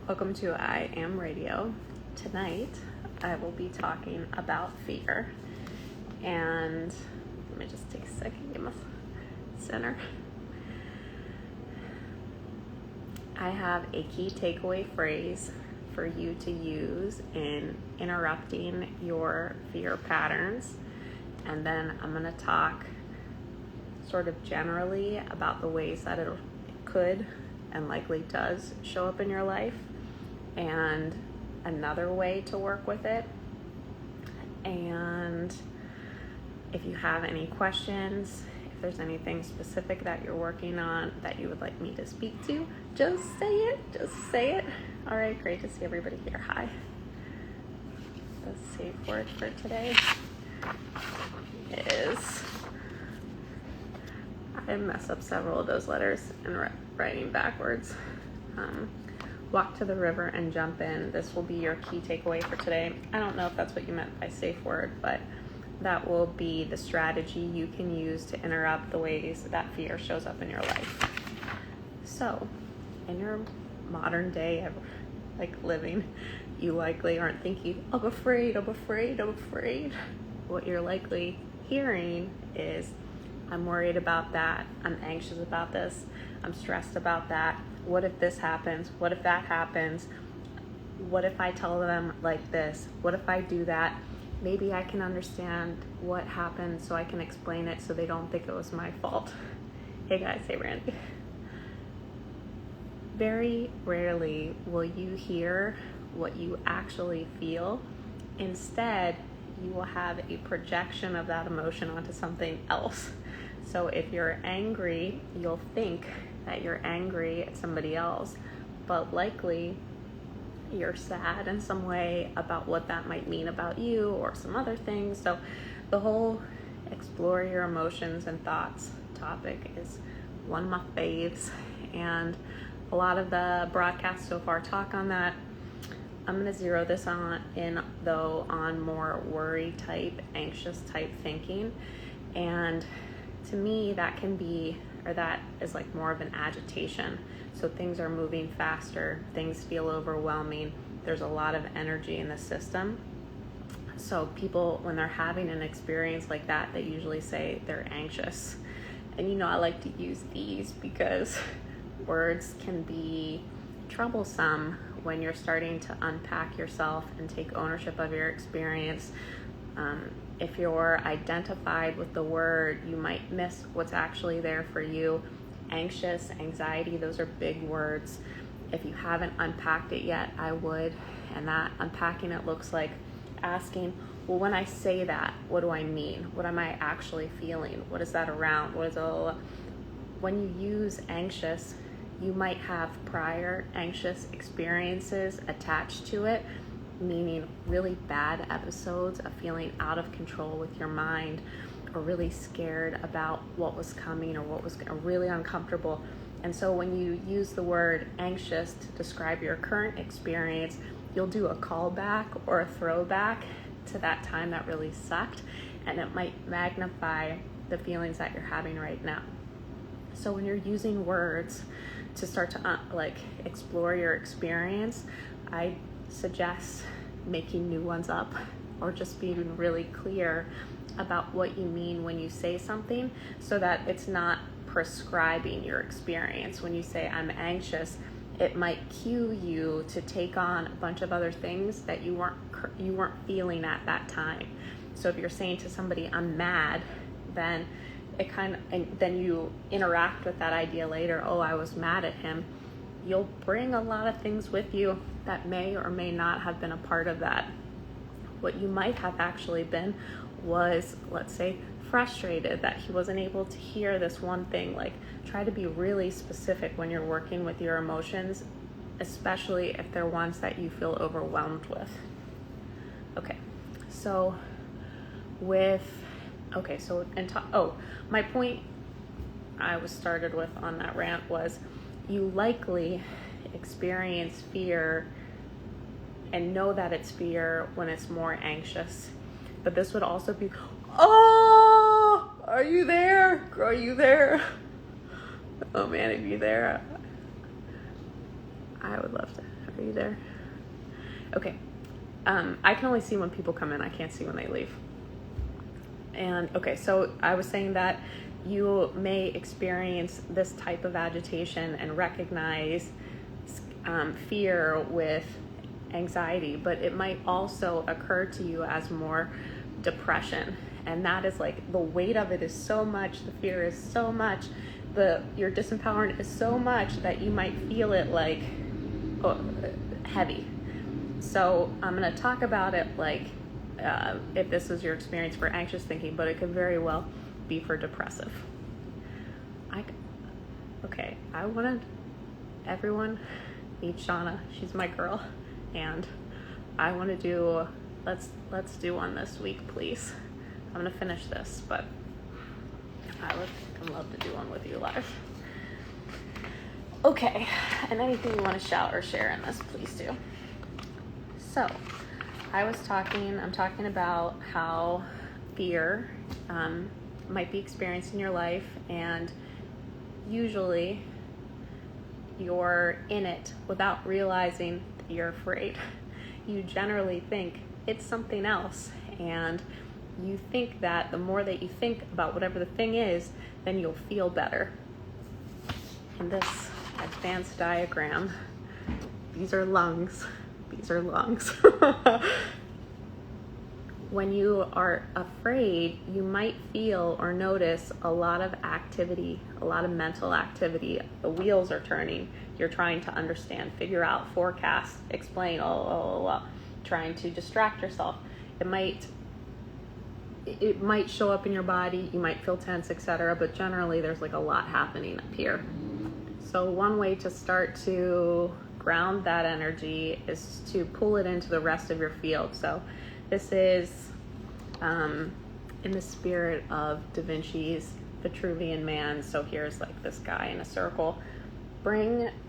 Welcome to iAMradio. Tonight, I will be talking about fear. And let me just take a second, get my center. I have a key takeaway phrase for you to use in interrupting your fear patterns. And then I'm going to talk sort of generally about the ways that it could and likely does show up in your life, and another way to work with it. And if you have any questions, if there's anything specific that you're working on that you would like me to speak to, just say it. All right, great to see everybody here. Hi. The safe word for today is, I mess up several of those letters in writing backwards. Walk to the river and jump in. This will be your key takeaway for today. I don't know if that's what you meant by safe word, but that will be the strategy you can use to interrupt the ways that fear shows up in your life. So, in your modern day living, you likely aren't thinking, I'm afraid. What you're likely hearing is, I'm worried about that. I'm anxious about this. I'm stressed about that. What if this happens? What if that happens? What if I tell them like this? What if I do that? Maybe I can understand what happened so I can explain it so they don't think it was my fault. Hey guys, hey Randy. Very rarely will you hear what you actually feel. Instead, you will have a projection of that emotion onto something else. So if you're angry, you'll think that you're angry at somebody else, but likely you're sad in some way about what that might mean about you or some other things. So the whole explore your emotions and thoughts topic is one of my faves, and a lot of the broadcasts so far talk on that. I'm going to zero this on more worry type, anxious type thinking. And to me, that is like more of an agitation. So things are moving faster, things feel overwhelming. There's a lot of energy in the system. So people, when they're having an experience like that, they usually say they're anxious. And I like to use these because words can be troublesome when you're starting to unpack yourself and take ownership of your experience. If you're identified with the word, you might miss what's actually there for you. Anxious, anxiety, those are big words. If you haven't unpacked it yet, I would. And that unpacking it looks like asking, well, when I say that, what do I mean? What am I actually feeling? What is that around? When you use anxious, you might have prior anxious experiences attached to it, meaning really bad episodes of feeling out of control with your mind, or really scared about what was coming, or what was really uncomfortable. And so when you use the word anxious to describe your current experience, you'll do a callback or a throwback to that time that really sucked, and it might magnify the feelings that you're having right now. So when you're using words to start to explore your experience, I suggest making new ones up, or just being really clear about what you mean when you say something, so that it's not prescribing your experience. When you say I'm anxious, it might cue you to take on a bunch of other things that you weren't feeling at that time. So if you're saying to somebody I'm mad, then then you interact with that idea later. Oh, I was mad at him. You'll bring a lot of things with you that may or may not have been a part of that. What you might have actually been was, let's say, frustrated that he wasn't able to hear this one thing. Try to be really specific when you're working with your emotions, especially if they're ones that you feel overwhelmed with. My point I was started with on that rant was, you likely experience fear and know that it's fear when it's more anxious. But this would also be, oh, are you there? Are you there? Oh man, if you're there, I would love to. Are you there? Okay. I can only see when people come in. I can't see when they leave. And okay, so I was saying that you may experience this type of agitation and recognize fear with anxiety, but it might also occur to you as more depression. And that is like the weight of it is so much, the fear is so much, your disempowerment is so much that you might feel it like heavy. So I'm going to talk about it like if this is your experience for anxious thinking, but it could very well be for depressive. I wanted everyone meet Shauna. She's my girl, and I want to do. Let's do one this week, please. I'm gonna finish this, but I would love to do one with you live. Okay, and anything you want to shout or share in this, please do. So, I'm talking about how fear might be experienced in your life, and usually you're in it without realizing that you're afraid. You generally think it's something else, and you think that the more that you think about whatever the thing is, then you'll feel better. In this advanced diagram, these are lungs. When you are afraid, you might feel or notice a lot of activity, a lot of mental activity. The wheels are turning. You're trying to understand, figure out, forecast, explain, trying to distract yourself. It might show up in your body. You might feel tense, etc. But generally, there's like a lot happening up here. So one way to start to ground that energy is to pull it into the rest of your field. So this is in the spirit of Da Vinci's Vitruvian Man. So here's like this guy in a circle.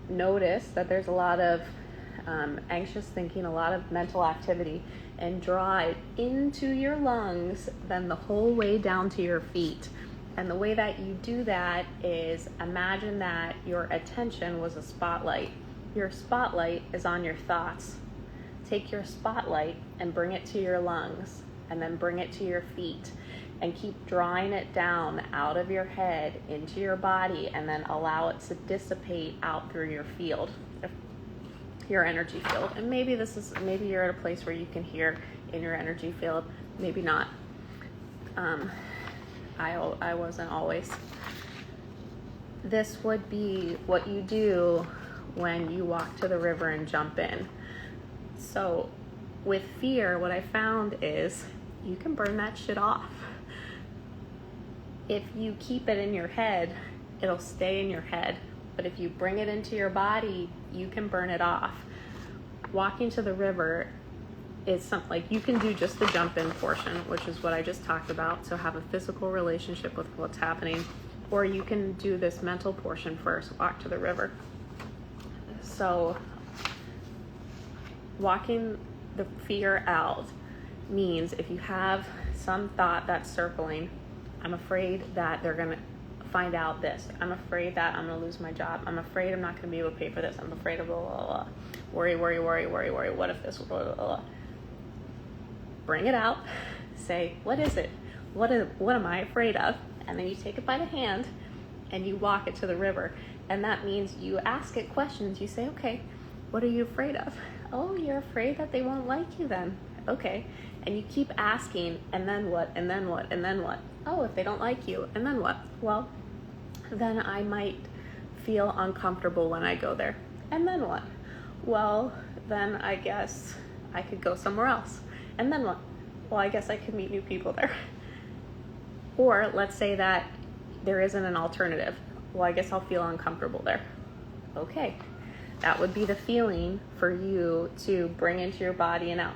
Notice that there's a lot of anxious thinking, a lot of mental activity, and draw it into your lungs, then the whole way down to your feet. And the way that you do that is imagine that your attention was a spotlight. Your spotlight is on your thoughts. Take your spotlight and bring it to your lungs, and then bring it to your feet, and keep drawing it down out of your head into your body, and then allow it to dissipate out through your field, your energy field. And maybe you're at a place where you can hear in your energy field, maybe not. I wasn't always. This would be what you do when you walk to the river and jump in. So with fear, what I found is you can burn that shit off. If you keep it in your head, it'll stay in your head. But if you bring it into your body, you can burn it off. Walking to the river is something like you can do just the jump in portion, which is what I just talked about. So have a physical relationship with what's happening, or you can do this mental portion first, walk to the river. So walking the fear out means if you have some thought that's circling, I'm afraid that they're going to find out this. I'm afraid that I'm going to lose my job. I'm afraid I'm not going to be able to pay for this. I'm afraid of blah, blah, blah. Worry. What if this, blah, blah, blah. Bring it out. Say, what is it? What am I afraid of? And then you take it by the hand and you walk it to the river. And that means you ask it questions. You say, okay, what are you afraid of? Oh, you're afraid that they won't like you then. Okay. And you keep asking, and then what, and then what, and then what? Oh, if they don't like you, and then what? Well, then I might feel uncomfortable when I go there. And then what? Well, then I guess I could go somewhere else. And then what? Well, I guess I could meet new people there. Or let's say that there isn't an alternative. Well, I guess I'll feel uncomfortable there. Okay. That would be the feeling for you to bring into your body and out.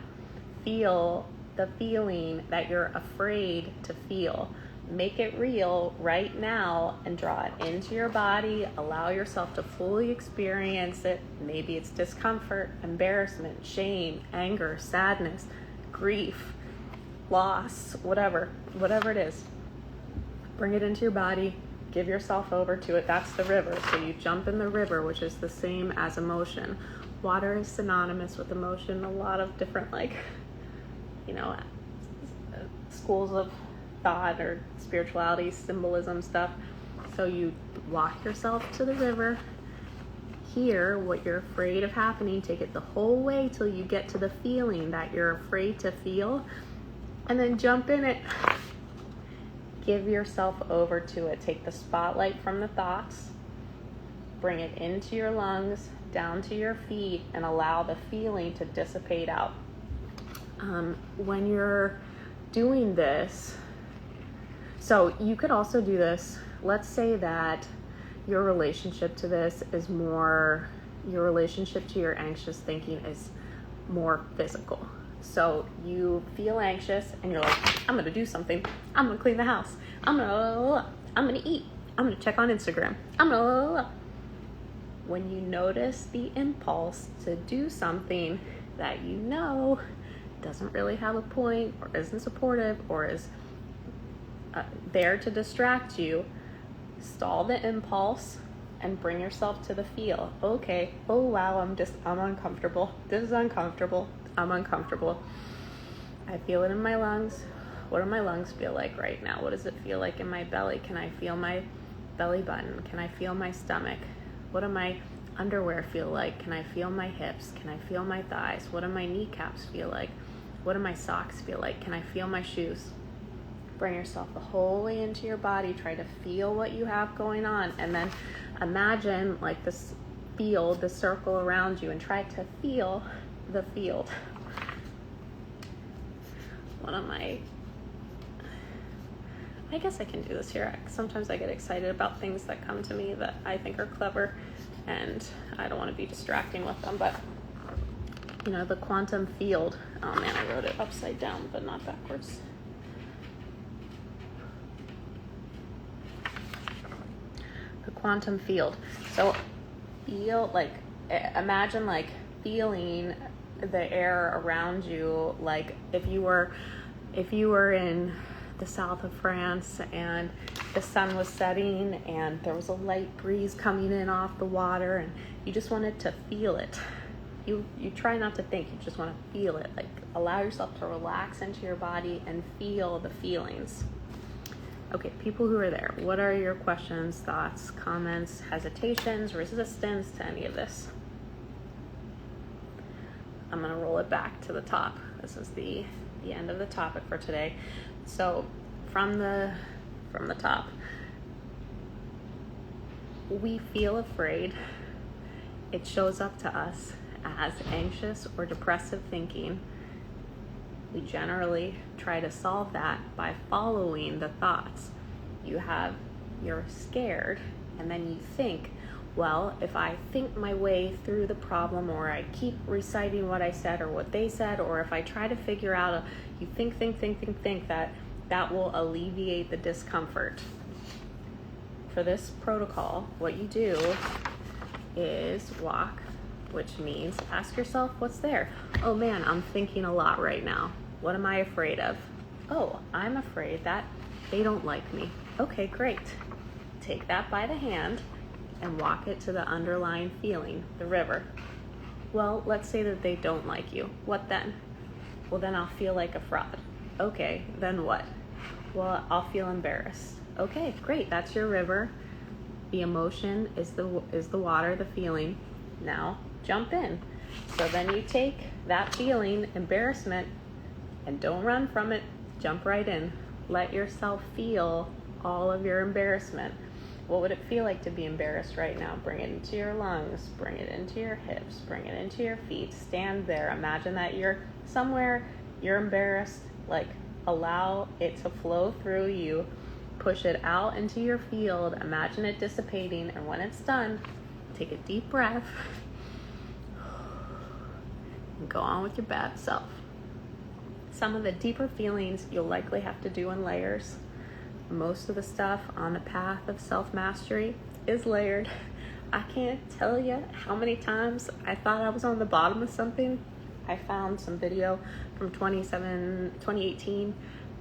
Feel the feeling that you're afraid to feel. Make it real right now and draw it into your body. Allow yourself to fully experience it. Maybe it's discomfort, embarrassment, shame, anger, sadness, grief, loss, whatever it is. Bring it into your body. Give yourself over to it. That's the river. So you jump in the river, which is the same as emotion. water is synonymous with emotion. A lot of different, schools of thought or spirituality, symbolism stuff. So you walk yourself to the river, hear what you're afraid of happening, take it the whole way till you get to the feeling that you're afraid to feel, and then jump in it. Give yourself over to it. Take the spotlight from the thoughts, bring it into your lungs, down to your feet, and allow the feeling to dissipate out. When you're doing this, so you could also do this. Let's say that your relationship to this is more, your relationship to your anxious thinking is more physical. So you feel anxious and you're like, I'm going to do something. I'm going to clean the house. I'm going to eat. I'm going to check on Instagram. When you notice the impulse to do something that you know doesn't really have a point or isn't supportive or is there to distract you, stall the impulse and bring yourself to the feel. Okay, oh wow, I'm uncomfortable. This is uncomfortable. I'm uncomfortable. I feel it in my lungs. What do my lungs feel like right now? What does it feel like in my belly? Can I feel my belly button? Can I feel my stomach? What do my underwear feel like? Can I feel my hips? Can I feel my thighs? What do my kneecaps feel like? What do my socks feel like? Can I feel my shoes? Bring yourself the whole way into your body. Try to feel what you have going on. And then imagine like this field, the circle around you, and try to feel the field. I guess I can do this here. Sometimes I get excited about things that come to me that I think are clever, and I don't want to be distracting with them, but the quantum field. Oh man, I wrote it upside down, but not backwards. The quantum field. So imagine feeling the air around you, like if you were in the south of France and the sun was setting and there was a light breeze coming in off the water and you just wanted to feel it. You try not to think, you just want to feel it. Like allow yourself to relax into your body and feel the feelings. Okay, people who are there, what are your questions, thoughts, comments, hesitations, resistance to any of this? I'm going to roll it back to the top. This is the end of the topic for today. So from the top, we feel afraid. It shows up to us as anxious or depressive thinking. We generally try to solve that by following the thoughts. You're scared, and then you think, well, if I think my way through the problem, or I keep reciting what I said or what they said, or if I try to figure out, you think that will alleviate the discomfort. For this protocol, what you do is walk, which means ask yourself what's there. Oh man, I'm thinking a lot right now. What am I afraid of? Oh, I'm afraid that they don't like me. Okay, great. Take that by the hand and walk it to the underlying feeling, the river. Well, let's say that they don't like you. What then? Well, then I'll feel like a fraud. Okay, then what? Well, I'll feel embarrassed. Okay, great. That's your river. The emotion is the water, the feeling. Now jump in. So then you take that feeling, embarrassment, and don't run from it. Jump right in. Let yourself feel all of your embarrassment. What would it feel like to be embarrassed right now? Bring it into your lungs, bring it into your hips, bring it into your feet. Stand there. Imagine that you're somewhere, you're embarrassed. Allow it to flow through you. Push it out into your field. Imagine it dissipating. And when it's done, take a deep breath and go on with your bad self. Some of the deeper feelings you'll likely have to do in layers. Most of the stuff on the path of self-mastery is layered. I can't tell you how many times I thought I was on the bottom of something. I found some video from 2018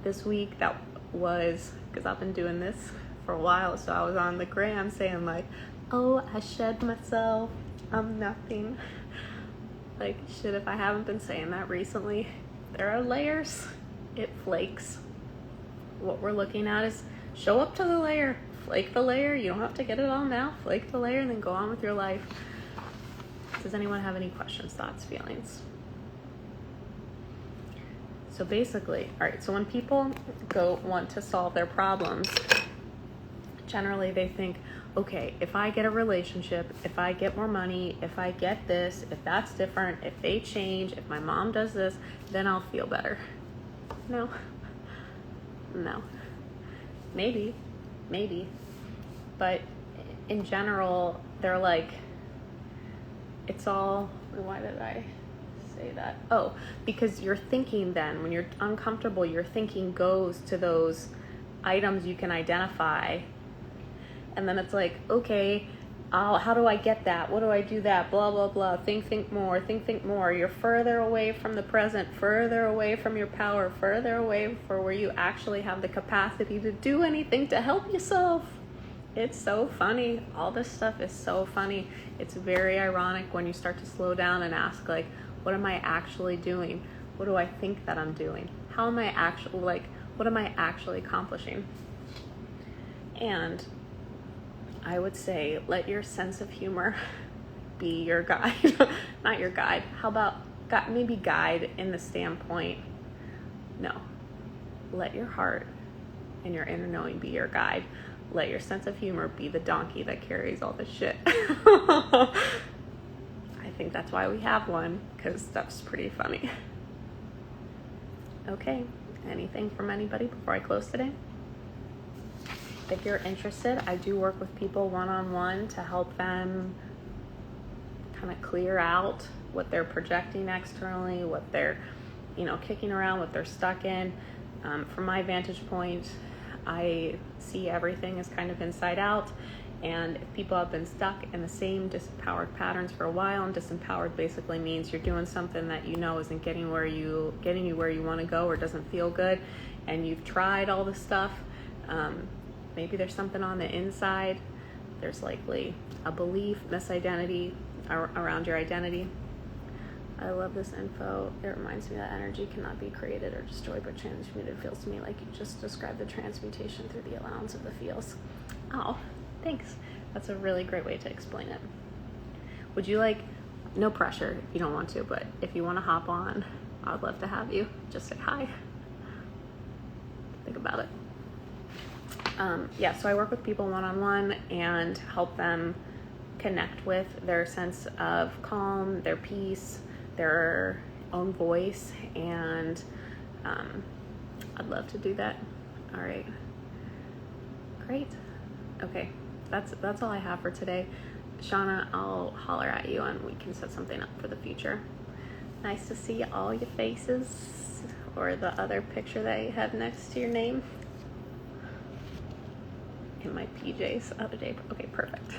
this week that was, because I've been doing this for a while, so I was on the gram saying oh, I shed myself, I'm nothing. Like, shit, if I haven't been saying that recently, there are layers. It flakes. What we're looking at is show up to the layer. Flake the layer. You don't have to get it all now. Flake the layer and then go on with your life. Does anyone have any questions, thoughts, feelings? So basically, all right, so when people want to solve their problems, generally they think, okay, if I get a relationship, if I get more money, if I get this, if that's different, if they change, if my mom does this, then I'll feel better. No. Maybe. But in general, they're like, it's all, why did I say that? Oh, because your thinking then, when you're uncomfortable, your thinking goes to those items you can identify. And then it's like, okay, how do I get that? What do I do that? Blah, blah, blah. Think more. You're further away from the present, further away from your power, further away from where you actually have the capacity to do anything to help yourself. It's so funny. All this stuff is so funny. It's very ironic when you start to slow down and ask, like, what am I actually doing? What do I think that I'm doing? How am I actually, like, what am I actually accomplishing? And I would say, let your sense of humor be your guide. Not your guide. How about maybe guide in the standpoint? No. Let your heart and your inner knowing be your guide. Let your sense of humor be the donkey that carries all the shit. I think that's why we have one, because stuff's pretty funny. Okay, anything from anybody before I close today? If you're interested, I do work with people one-on-one to help them kind of clear out what they're projecting externally, what they're, kicking around, what they're stuck in. From my vantage point, I see everything as kind of inside out. And if people have been stuck in the same disempowered patterns for a while, and disempowered basically means you're doing something that isn't getting you where you want to go, or doesn't feel good, and you've tried all the stuff. Maybe there's something on the inside. There's likely a belief, misidentity around your identity. I love this info. It reminds me that energy cannot be created or destroyed but transmuted. It feels to me like you just described the transmutation through the allowance of the feels. Oh, thanks. That's a really great way to explain it. Would you like, no pressure if you don't want to, but if you want to hop on, I'd love to have you. Just say hi. Think about it. So I work with people one-on-one and help them connect with their sense of calm, their peace, their own voice, and I'd love to do that. All right, great. Okay, that's all I have for today. Shauna, I'll holler at you and we can set something up for the future. Nice to see all your faces, or the other picture that you have next to your name. In my PJs the other day. Okay, perfect.